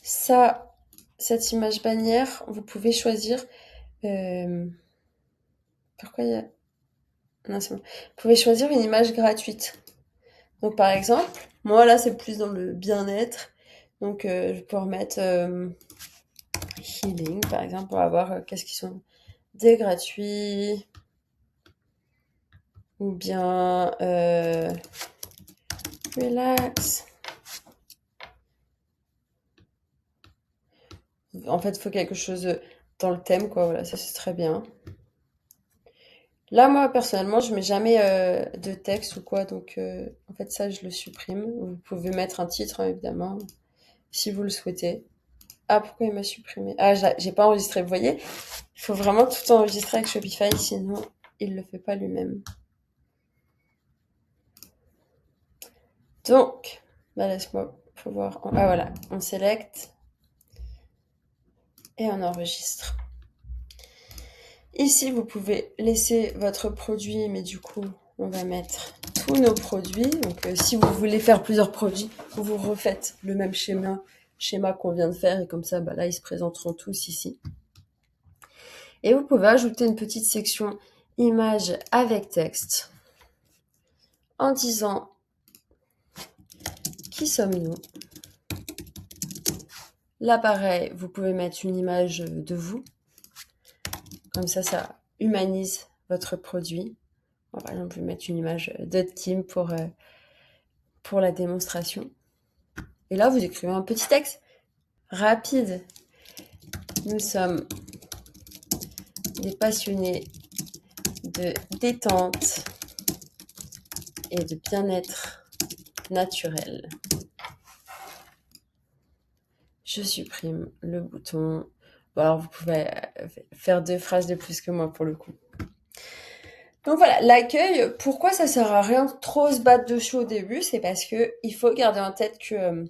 Ça, cette image bannière, vous pouvez choisir. Pourquoi il y a. Non, c'est bon. Vous pouvez choisir une image gratuite. Donc, par exemple, moi là, c'est plus dans le bien-être. Donc, je peux remettre healing, par exemple, pour avoir qu'est-ce qui sont des gratuits. Ou bien relax. En fait, il faut quelque chose dans le thème, quoi. Voilà, ça c'est très bien. Là, moi, personnellement, je mets jamais de texte ou quoi, donc en fait, ça, je le supprime. Vous pouvez mettre un titre, hein, évidemment, si vous le souhaitez. Ah, pourquoi il m'a supprimé? Ah, j'ai pas enregistré, vous voyez? Il faut vraiment tout enregistrer avec Shopify, sinon il le fait pas lui-même. Donc, bah, laisse-moi pouvoir... Ah, voilà, on sélecte et on enregistre. Ici, vous pouvez laisser votre produit, mais du coup, on va mettre tous nos produits. Donc, si vous voulez faire plusieurs produits, vous refaites le même schéma qu'on vient de faire. Et comme ça, bah, là, ils se présenteront tous ici. Et vous pouvez ajouter une petite section image avec texte en disant qui sommes-nous. Là, pareil, vous pouvez mettre une image de vous. Comme ça humanise votre produit. Bon, par exemple, je vais mettre une image de Tim pour la démonstration. Et là, vous écrivez un petit texte rapide. Nous sommes des passionnés de détente et de bien-être naturel. Je supprime le bouton. Bon, alors, vous pouvez faire 2 phrases de plus que moi pour le coup. Donc voilà, l'accueil, pourquoi ça sert à rien de trop se battre dessus au début? C'est parce que il faut garder en tête que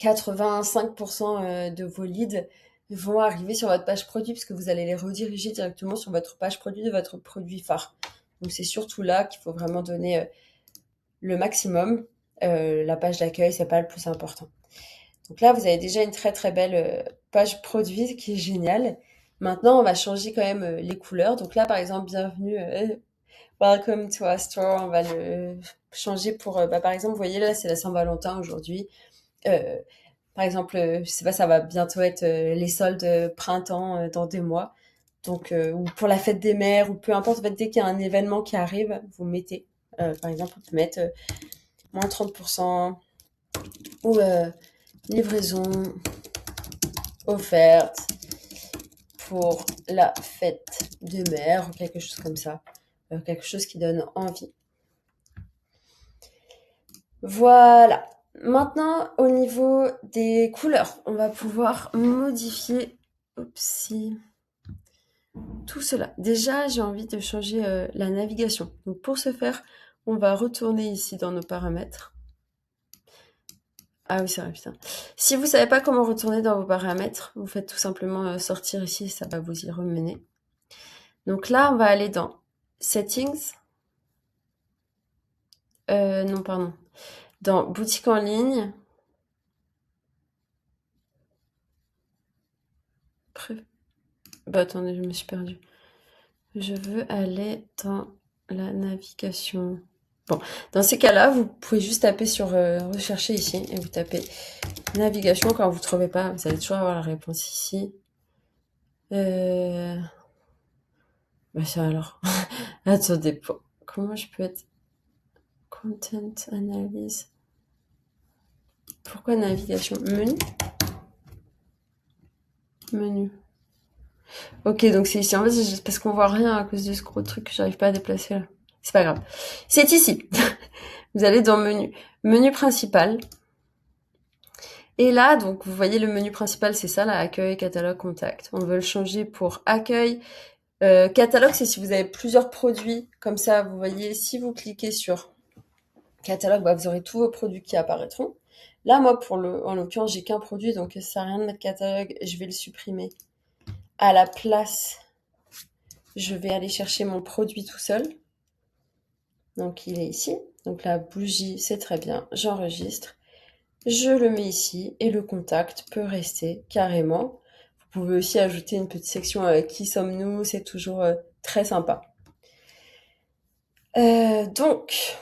85% de vos leads vont arriver sur votre page produit parce que vous allez les rediriger directement sur votre page produit de votre produit phare. Donc c'est surtout là qu'il faut vraiment donner le maximum. La page d'accueil, c'est pas le plus important. Donc là, vous avez déjà une très très belle page produit qui est géniale. Maintenant, on va changer quand même les couleurs. Donc là, par exemple, bienvenue, welcome to our store. On va le changer pour, par exemple, vous voyez là, c'est la Saint-Valentin aujourd'hui. Par exemple, je sais pas, ça va bientôt être les soldes printemps dans 2 mois. Donc, ou pour la fête des mères, ou peu importe, en fait, dès qu'il y a un événement qui arrive, vous mettez, par exemple, on peut mettre moins 30% ou livraison offerte pour la fête des mères, ou quelque chose comme ça. Quelque chose qui donne envie. Voilà. Maintenant, au niveau des couleurs, on va pouvoir modifier tout cela. Déjà, j'ai envie de changer la navigation. Donc, pour ce faire, on va retourner ici dans nos paramètres. Ah oui, c'est vrai, putain. Si vous savez pas comment retourner dans vos paramètres, vous faites tout simplement sortir ici, ça va vous y remener. Donc là, on va aller dans Settings. Non, pardon. Dans Boutique en ligne. Bah attendez, je me suis perdue. Je veux aller dans la navigation. Bon, dans ces cas-là, vous pouvez juste taper sur rechercher ici et vous tapez navigation. Quand vous ne trouvez pas, vous allez toujours avoir la réponse ici. Bah ça alors. Attendez, comment je peux être content analyse. Pourquoi navigation? Menu. Ok, donc c'est ici. En fait, c'est parce qu'on voit rien à cause de ce gros truc que j'arrive pas à déplacer là. C'est pas grave. C'est ici. Vous allez dans menu. Menu principal. Et là, donc, vous voyez le menu principal, c'est ça, là, accueil, catalogue, contact. On veut le changer pour accueil. Catalogue, c'est si vous avez plusieurs produits. Comme ça, vous voyez, si vous cliquez sur catalogue, bah, vous aurez tous vos produits qui apparaîtront. Là, moi, en l'occurrence, j'ai qu'un produit, donc ça sert à rien de mettre catalogue. Je vais le supprimer. À la place, je vais aller chercher mon produit tout seul. Donc, il est ici. Donc, la bougie, c'est très bien. J'enregistre. Je le mets ici et le contact peut rester carrément. Vous pouvez aussi ajouter une petite section qui sommes-nous, c'est toujours très sympa. Donc,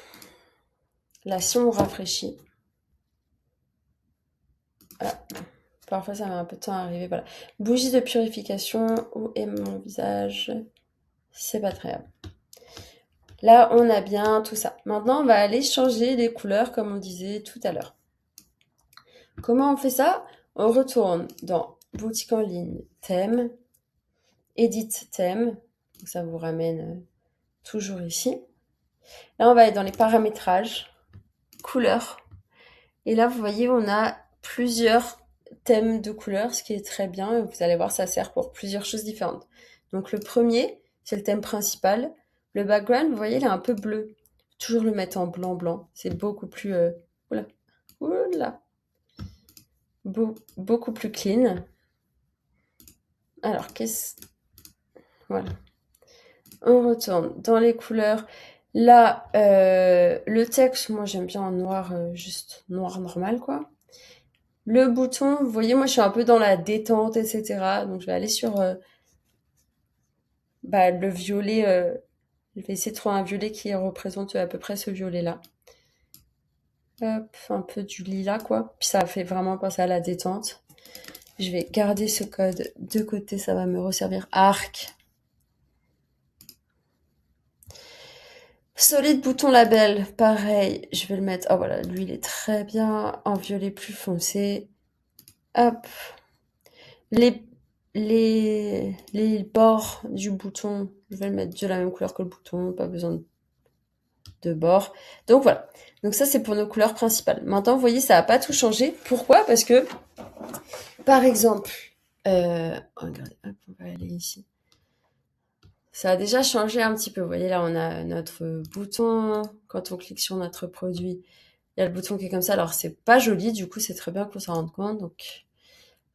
là, si on rafraîchit, parfois ça met un peu de temps à arriver. Voilà. Bougie de purification, où est mon visage? C'est pas très grave. Là, on a bien tout ça. Maintenant, on va aller changer les couleurs comme on disait tout à l'heure. Comment on fait ça? On retourne dans boutique en ligne, thème, edit thème. Donc ça vous ramène toujours ici. Là, on va aller dans les paramétrages, couleurs. Et là, vous voyez, on a plusieurs thèmes de couleurs, ce qui est très bien. Vous allez voir, ça sert pour plusieurs choses différentes. Donc le premier, c'est le thème principal. Le background, vous voyez, il est un peu bleu. Toujours le mettre en blanc. C'est beaucoup plus... beaucoup plus clean. Alors, voilà. On retourne dans les couleurs. Là, le texte, moi j'aime bien en noir, juste noir normal, quoi. Le bouton, vous voyez, moi je suis un peu dans la détente, etc. Donc je vais aller sur le violet. Je vais essayer de trouver un violet qui représente à peu près ce violet-là. Hop, un peu du lilas, quoi. Puis ça fait vraiment penser à la détente. Je vais garder ce code de côté, ça va me resservir. Arc. Solide bouton label, pareil, je vais le mettre. Oh voilà, lui il est très bien en violet plus foncé. Hop. Les bords du bouton, je vais le mettre de la même couleur que le bouton, pas besoin de bords. Donc voilà. Donc ça c'est pour nos couleurs principales. Maintenant vous voyez ça n'a pas tout changé. Pourquoi? Parce que par exemple, regardez, hop, on va aller ici. Ça a déjà changé un petit peu. Vous voyez là on a notre bouton. Quand on clique sur notre produit, il y a le bouton qui est comme ça. Alors c'est pas joli, du coup c'est très bien qu'on s'en rende compte. Donc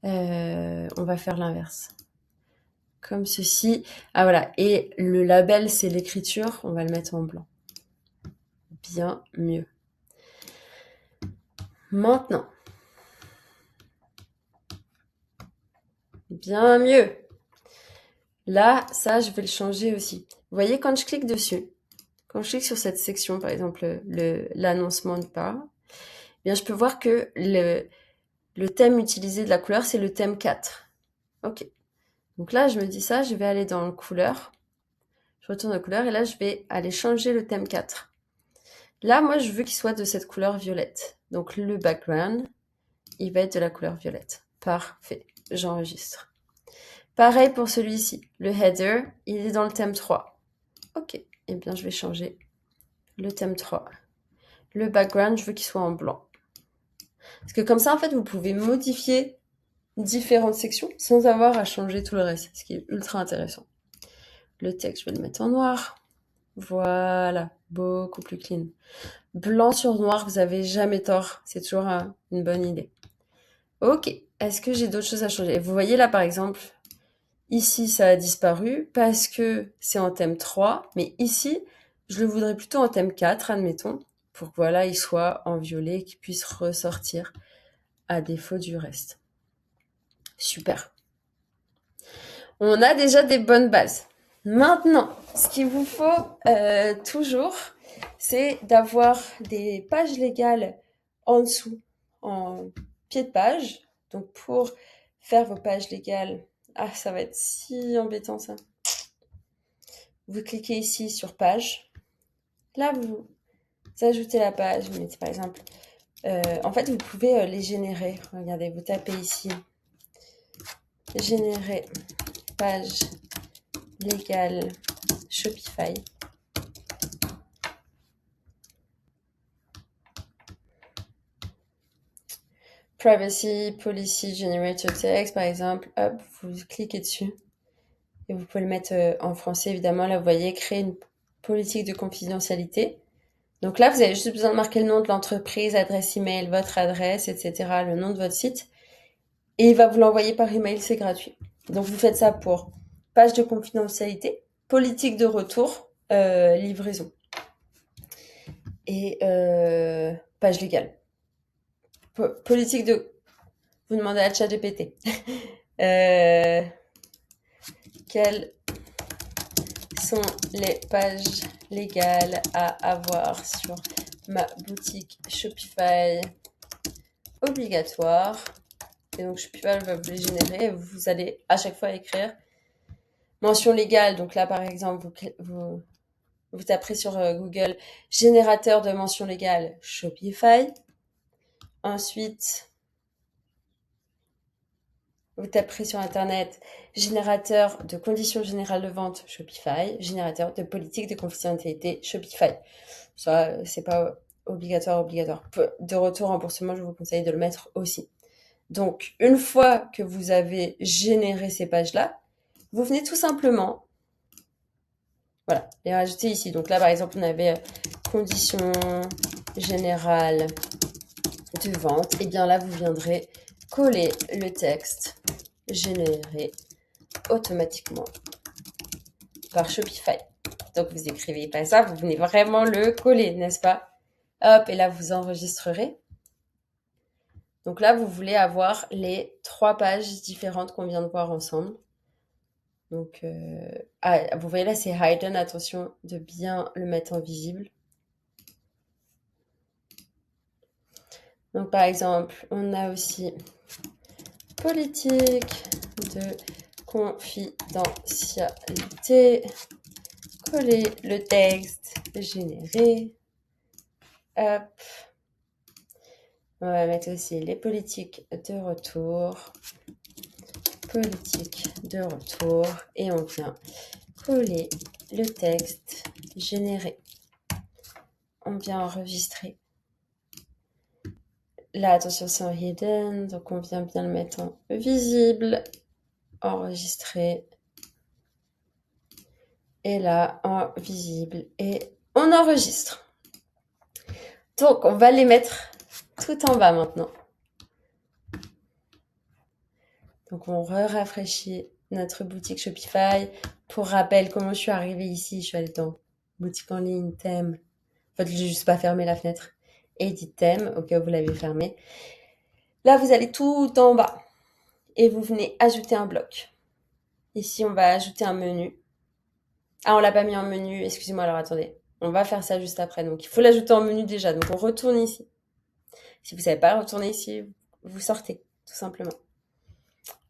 on va faire l'inverse. Comme ceci. Ah voilà, et le label c'est l'écriture, on va le mettre en blanc. Bien mieux. Maintenant. Bien mieux. Là, ça je vais le changer aussi. Vous voyez quand je clique dessus, quand je clique sur cette section, par exemple l'annoncement de part, bien je peux voir que le thème utilisé de la couleur c'est le thème 4. Ok. Donc là je me dis ça, je vais aller dans couleur. Je retourne aux couleurs et là, je vais aller changer le thème 4. Là, moi, je veux qu'il soit de cette couleur violette. Donc, le background, il va être de la couleur violette. Parfait. J'enregistre. Pareil pour celui-ci. Le header, il est dans le thème 3. Ok. Eh bien, je vais changer le thème 3. Le background, je veux qu'il soit en blanc. Parce que comme ça, en fait, vous pouvez modifier différentes sections sans avoir à changer tout le reste, ce qui est ultra intéressant. Le texte, je vais le mettre en noir. Voilà, beaucoup plus clean. Blanc sur noir, vous avez jamais tort. C'est toujours une bonne idée. Ok, est-ce que j'ai d'autres choses à changer? Vous voyez là, par exemple, ici, ça a disparu parce que c'est en thème 3. Mais ici, je le voudrais plutôt en thème 4, admettons, pour que voilà, il soit en violet et qu'il puisse ressortir à défaut du reste. Super. On a déjà des bonnes bases. Maintenant, ce qu'il vous faut toujours, c'est d'avoir des pages légales en dessous, en pied de page. Donc pour faire vos pages légales, ça va être si embêtant ça. Vous cliquez ici sur page. Là, vous ajoutez la page. Vous mettez par exemple, en fait, vous pouvez les générer. Regardez, vous tapez ici, générer page légale Shopify. Privacy Policy Generator Text, par exemple. Hop, vous cliquez dessus. Et vous pouvez le mettre en français, évidemment. Là, vous voyez, créer une politique de confidentialité. Donc là, vous avez juste besoin de marquer le nom de l'entreprise, adresse email, votre adresse, etc., le nom de votre site. Et il va vous l'envoyer par email, c'est gratuit. Donc vous faites ça pour page de confidentialité, politique de retour, livraison et page légale. Politique de... Vous demandez à ChatGPT. Quelles sont les pages légales à avoir sur ma boutique Shopify obligatoire? Et donc Shopify va vous les générer et vous allez à chaque fois écrire mention légale. Donc là, par exemple, vous taperez sur Google générateur de mention légale Shopify. Ensuite, vous taperez sur Internet générateur de conditions générales de vente Shopify, générateur de politique de confidentialité Shopify. Ça, c'est pas obligatoire. De retour remboursement, je vous conseille de le mettre aussi. Donc, une fois que vous avez généré ces pages-là, vous venez tout simplement, voilà, les rajouter ici. Donc là, par exemple, on avait conditions générales de vente. Et bien là, vous viendrez coller le texte généré automatiquement par Shopify. Donc, vous écrivez pas ça, vous venez vraiment le coller, n'est-ce pas? Hop, et là, vous enregistrerez. Donc là, vous voulez avoir les 3 pages différentes qu'on vient de voir ensemble. Donc, vous voyez là, c'est hidden. Attention de bien le mettre en visible. Donc, par exemple, on a aussi politique de confidentialité. Coller le texte généré. Hop. On va mettre aussi les politiques de retour. Politique de retour. Et on vient coller le texte généré. On vient enregistrer. Là, attention, c'est en hidden. Donc, on vient bien le mettre en visible. Enregistrer. Et là, en visible. Et on enregistre. Donc, on va les mettre tout en bas maintenant. Donc, on rafraîchit notre boutique Shopify. Pour rappel, comment je suis arrivée ici? Je suis allée dans boutique en ligne, thème. En fait, j'ai juste pas fermé la fenêtre. Edit thème, au cas où vous l'avez fermé. Là, vous allez tout en bas. Et vous venez ajouter un bloc. Ici, on va ajouter un menu. Ah, on l'a pas mis en menu. Excusez-moi, alors attendez. On va faire ça juste après. Donc, il faut l'ajouter en menu déjà. Donc, on retourne ici. Si vous savez pas retourner ici, vous sortez, tout simplement.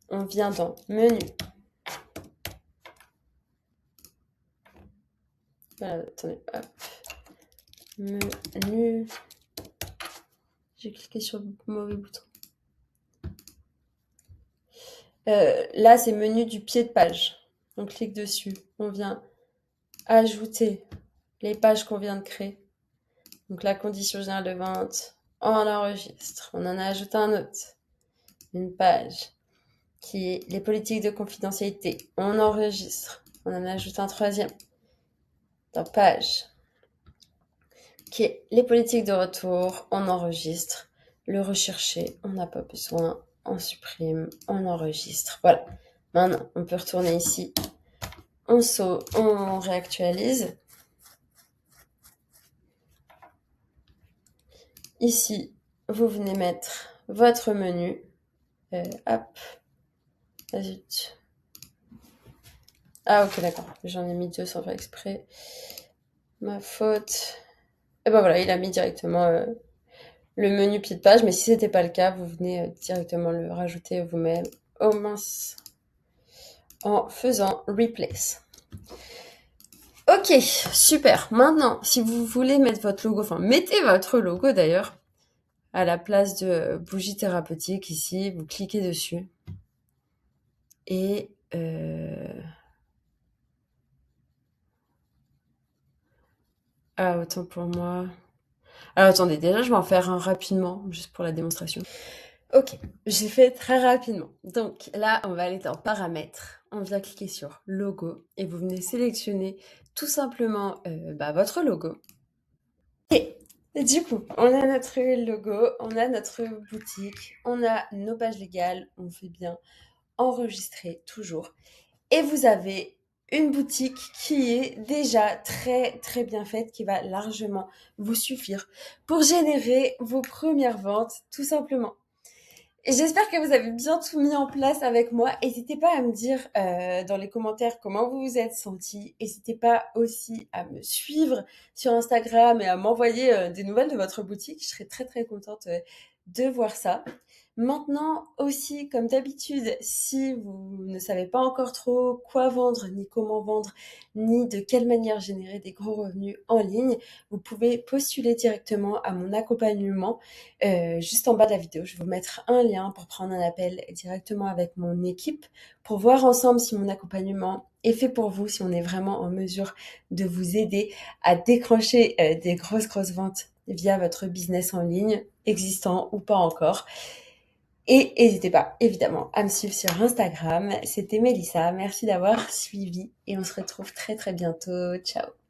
On vient dans menu. Voilà, attendez, hop. Menu. J'ai cliqué sur le mauvais bouton. Là, c'est menu du pied de page. On clique dessus. On vient ajouter les pages qu'on vient de créer. Donc, la condition générale de vente, on enregistre. On en a ajouté un autre. Une page qui est les politiques de confidentialité. On enregistre. On en ajoute un troisième. Dans page qui est les politiques de retour. On enregistre. Le rechercher, on n'a pas besoin. On supprime. On enregistre. Voilà. Maintenant, on peut retourner ici. On réactualise. Ici, vous venez mettre votre menu. Hop. Ah, zut. Ah, ok, d'accord. J'en ai mis 2 sans faire exprès. Ma faute. Et ben voilà, il a mis directement le menu pied de page. Mais si c'était pas le cas, vous venez directement le rajouter vous-même. Oh mince. En faisant replace. Ok, super. Maintenant, si vous voulez mettre votre logo, enfin, mettez votre logo d'ailleurs à la place de bougie thérapeutique ici. Vous cliquez dessus. Et ah, autant pour moi. Alors attendez, déjà je vais en faire un rapidement, juste pour la démonstration. Ok, j'ai fait très rapidement. Donc là, on va aller dans paramètres. On vient cliquer sur logo et vous venez sélectionner tout simplement votre logo. Et du coup, on a notre logo, on a notre boutique, on a nos pages légales, on fait bien enregistrer toujours. Et vous avez une boutique qui est déjà très très bien faite, qui va largement vous suffire pour générer vos premières ventes, tout simplement. Et j'espère que vous avez bien tout mis en place avec moi. N'hésitez pas à me dire dans les commentaires comment vous vous êtes sentis. N'hésitez pas aussi à me suivre sur Instagram et à m'envoyer des nouvelles de votre boutique. Je serais très très contente de voir ça. Maintenant aussi, comme d'habitude, si vous ne savez pas encore trop quoi vendre, ni comment vendre, ni de quelle manière générer des gros revenus en ligne, vous pouvez postuler directement à mon accompagnement juste en bas de la vidéo. Je vais vous mettre un lien pour prendre un appel directement avec mon équipe pour voir ensemble si mon accompagnement est fait pour vous, si on est vraiment en mesure de vous aider à décrocher des grosses ventes via votre business en ligne, existant ou pas encore. Et n'hésitez pas, évidemment, à me suivre sur Instagram. C'était Mélissa. Merci d'avoir suivi et on se retrouve très très bientôt. Ciao.